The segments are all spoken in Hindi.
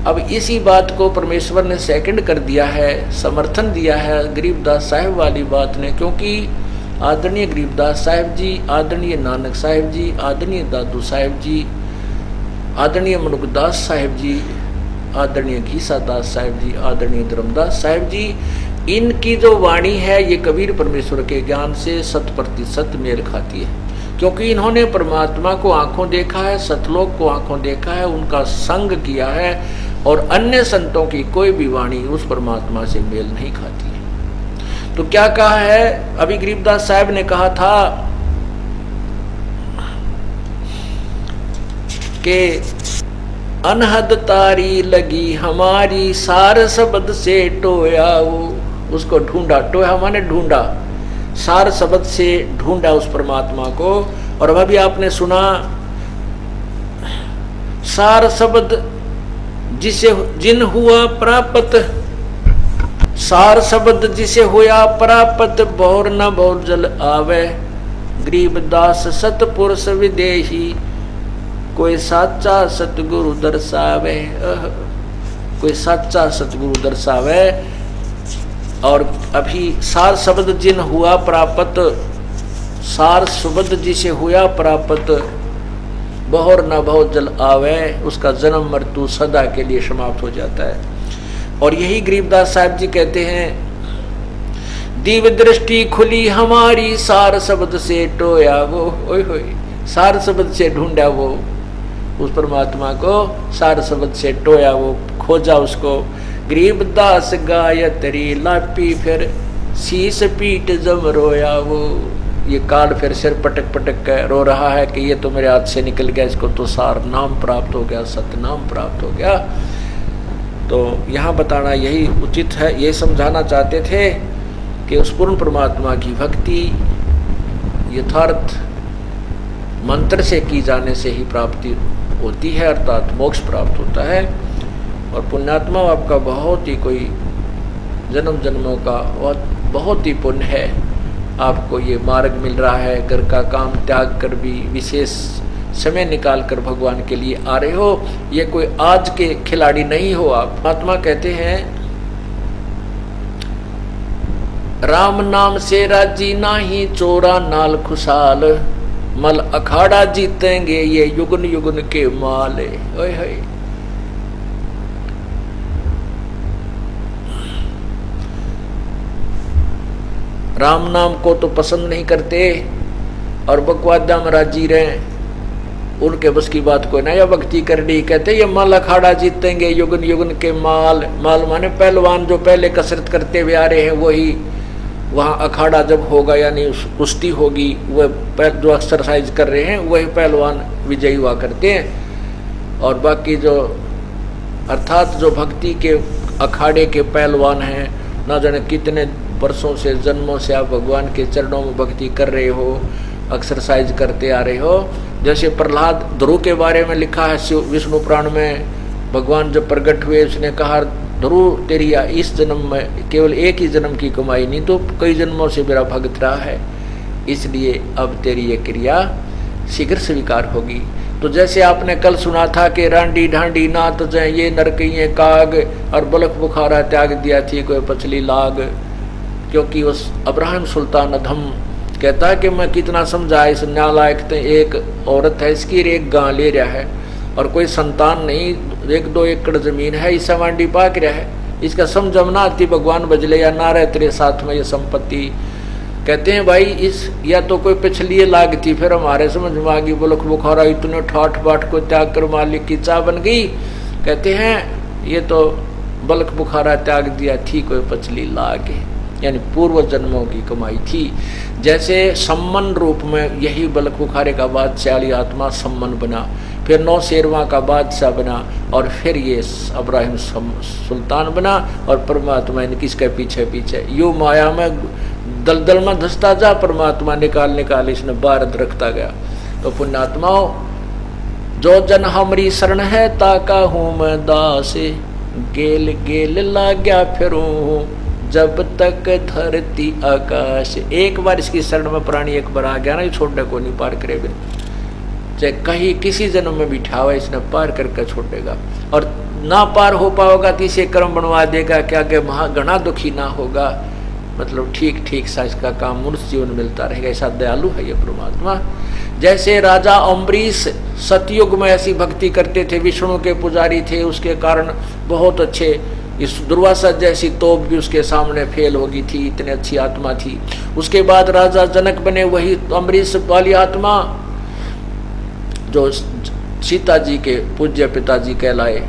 अब इसी बात को परमेश्वर ने सेकंड कर दिया है, समर्थन दिया है गरीबदास साहिब वाली बात ने, क्योंकि आदरणीय गरीबदास साहिब जी, आदरणीय नानक साहिब जी, आदरणीय दादू साहिब जी, आदरणीय मनुकदास साहिब जी, आदरणीय घीसादास साहिब जी, आदरणीय धर्मदास साहिब जी, इनकी जो वाणी है ये कबीर परमेश्वर के ज्ञान से 100% मेल खाती है, क्योंकि इन्होंने परमात्मा को आंखों देखा है, सतलोक को आंखों देखा है, उनका संग किया है, और अन्य संतों की कोई भी वाणी उस परमात्मा से मेल नहीं खाती है। तो क्या कहा है, अभी गरीबदास साहब ने कहा था कि अनहद तारी लगी हमारी सार शब्द से टोया, वो उसको ढूंढा, टोया माने ढूंढा, सार शब्द से ढूंढा उस परमात्मा को। और अब अभी आपने सुना सार शब्द जिसे जिन हुआ प्राप्त, सार शब्द जिसे हुआ प्राप्त, बहुर न बहुर जल आवे, गरीबदास सतपुरुष विदेही, कोई साचा सतगुरु दर्शावे, कोई साचा सतगुरु दर्शावे। और अभी सार शब्द जिन हुआ प्राप्त, सार शब्द जिसे हुआ प्राप्त, बहुर न बहुत जल आवे, उसका जन्म मृत्यु सदा के लिए समाप्त हो जाता है। और यही गरीबदास साहब जी कहते हैं, दिव्य दृष्टि खुली हमारी सार शब्द से टोया वो, ओए होए, सार शब्द से ढूंढा वो उस परमात्मा को, सार शब्द से टोया वो, खोजा उसको। गरीबदास गायत्री लापी फिर शीस पीट जम रोया वो, ये काल फिर सिर पटक पटक कर रो रहा है कि ये तो मेरे हाथ से निकल गया, इसको तो सार नाम प्राप्त हो गया, सतनाम प्राप्त हो गया। तो यहाँ बताना यही उचित है, ये समझाना चाहते थे कि उस पूर्ण परमात्मा की भक्ति यथार्थ मंत्र से की जाने से ही प्राप्ति होती है, अर्थात मोक्ष प्राप्त होता है। और पुण्यात्मा आपका बहुत ही कोई जन्म जन्मों का बहुत ही पुण्य है, आपको ये मार्ग मिल रहा है, घर का काम त्याग कर भी विशेष समय निकाल कर भगवान के लिए आ रहे हो। ये कोई आज के खिलाड़ी नहीं हो आप। महात्मा कहते हैं, राम नाम से राजी नाही चोरा नाल खुशाल, मल अखाड़ा जीतेंगे ये युगन युगन के माले। ओए होए, राम नाम को तो पसंद नहीं करते और बकवादा में राजी रहे, उनके बस की बात कोई ना, या भक्ति करनी। कहते ये मल अखाड़ा जीतेंगे युगन युगन के माल, माल माने पहलवान जो पहले कसरत करते हुए आ रहे हैं, वही वहाँ अखाड़ा जब होगा यानी कुश्ती होगी, वह जो एक्सरसाइज कर रहे हैं वही पहलवान विजयी हुआ करते हैं। और बाकी जो अर्थात जो भक्ति के अखाड़े के पहलवान हैं, ना जाने कितने वर्षों से जन्मों से आप भगवान के चरणों में भक्ति कर रहे हो, एक्सरसाइज करते आ रहे हो। जैसे प्रहलाद ध्रुव के बारे में लिखा है विष्णु पुराण में, भगवान जब प्रकट हुए उसने कहा, ध्रुव तेरी इस जन्म में केवल एक ही जन्म की कमाई नहीं तो कई जन्मों से मेरा भक्त रहा है, इसलिए अब तेरी ये क्रिया शीघ्र स्वीकार होगी। तो जैसे आपने कल सुना था कि रांडी ढांडी नात जय ये नरकइये काग, और बलक बुखारा त्याग दिया थी कोई पछली लाग, क्योंकि उस अब्राहम सुल्तान अधम कहता है कि मैं कितना समझा, इस नालायक ते एक औरत है, इसकी एक गां ले रहा है और कोई संतान नहीं, 1-2 एकड़ जमीन है, इससे वांडी पाक रहा है, इसका समझमना आती भगवान बजले या ना रहे तेरे साथ में ये संपत्ति। कहते हैं भाई इस या तो कोई पिछली लागती, फिर हमारे समझ में आ गई, बुलक बुखारा इतने ठाठ बाट को त्याग कर मालिक की चाह बन गई। कहते हैं ये तो बलक बुखारा त्याग दिया थी कोई पछली लाग, यानी पूर्व जन्मों की कमाई थी। जैसे सम्मन रूप में यही बलक बुखारे का बादशाही आत्मा सम्मन बना, फिर 9 शेरवा का बादशाह बना, और फिर ये अब्राहिम सुल्तान बना, और परमात्मा ने किसके पीछे पीछे यू माया में दलदल में धसता जा, परमात्मा निकाल इसने बारद रखता गया। तो पुण्यात्माओं, जो जन हमारी शरण है ताका हूँ मैं दास, गेल गेल लाग्या फिरूं जब तक धरती आकाश। एक बार इसकी शरण में प्राणी एक बार आ गया ना, ये छोड़ने को नहीं पार करे बिन, चाहे कहीं किसी जन्म में बिठा हुआ इसने पार करके छोड़ेगा। और ना पार हो पाओगा तो इसे कर्म बनवा देगा क्या कि घना दुखी ना होगा, मतलब ठीक ठीक सा इसका काम मनुष्य जीवन मिलता रहेगा। ऐसा दयालु है ये परमात्मा। जैसे राजा अम्बरीश सतयुग में ऐसी भक्ति करते थे, विष्णु के पुजारी थे, उसके कारण बहुत अच्छे, इस दुर्वासा जैसी तोप भी उसके सामने फेल होगी थी, इतनी अच्छी आत्मा थी। उसके बाद राजा जनक बने, वही अम्बरीश वाली आत्मा जो सीता जी के पूज्य पिताजी कहलाए,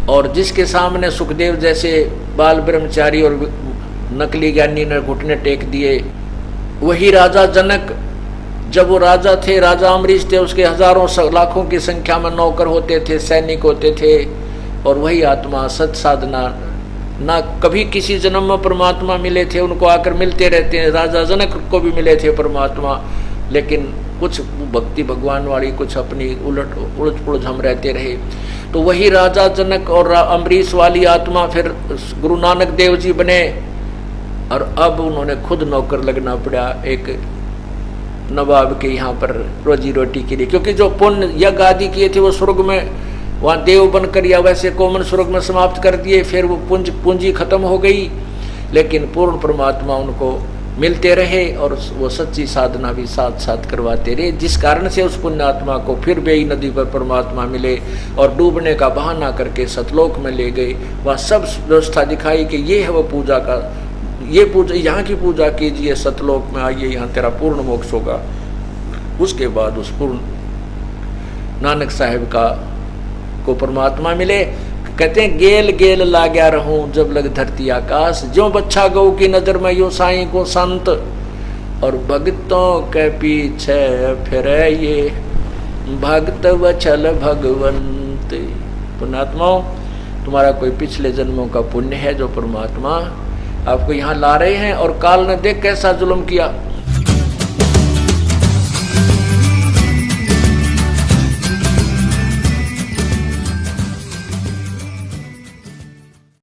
और जिसके सामने सुखदेव जैसे बाल ब्रह्मचारी और नकली ज्ञानी ने घुटने टेक दिए, वही राजा जनक। जब वो राजा थे, राजा अम्बरीश थे, उसके हजारों लाखों की संख्या में नौकर होते थे, सैनिक होते थे, और वही आत्मा सत साधना ना कभी किसी जन्म में परमात्मा मिले थे, उनको आकर मिलते रहते हैं। राजा जनक को भी मिले थे परमात्मा, लेकिन कुछ भक्ति भगवान वाली, कुछ अपनी उलझ पुलझ हम रहते रहे। तो वही राजा जनक और अम्बरीश वाली आत्मा फिर गुरु नानक देव जी बने, और अब उन्होंने खुद नौकर लगना पड़ा एक नवाब के यहाँ पर रोजी रोटी के लिए, क्योंकि जो पुण्य यज्ञ आदि किए थे वो स्वर्ग में वहाँ देव बनकर या वैसे कोमन स्वर्ग में समाप्त कर दिए, फिर वो पूंजी खत्म हो गई। लेकिन पूर्ण परमात्मा उनको मिलते रहे और वो सच्ची साधना भी साथ साथ करवाते रहे, जिस कारण से उस पुण्यात्मा को फिर बेई नदी पर परमात्मा मिले और डूबने का बहाना करके सतलोक में ले गए। वह सब व्यवस्था दिखाई कि ये है वो पूजा का, ये पूजा, यहाँ की पूजा कीजिए, सतलोक में आइए, यहाँ तेरा पूर्ण मोक्ष होगा। उसके बाद उस पूर्ण नानक साहिब का को परमात्मा मिले। कहते हैं गेल गेल लाग्या रहूं जब लग धरती आकाश, जो बच्चा गौ की नजर में यो साईं को संत, और भक्तों के पीछे फिर ये भक्त वचल भगवंत। पुण्यात्माओं, तुम्हारा कोई पिछले जन्मों का पुण्य है जो परमात्मा आपको यहाँ ला रहे हैं, और काल ने देख कैसा जुल्म किया।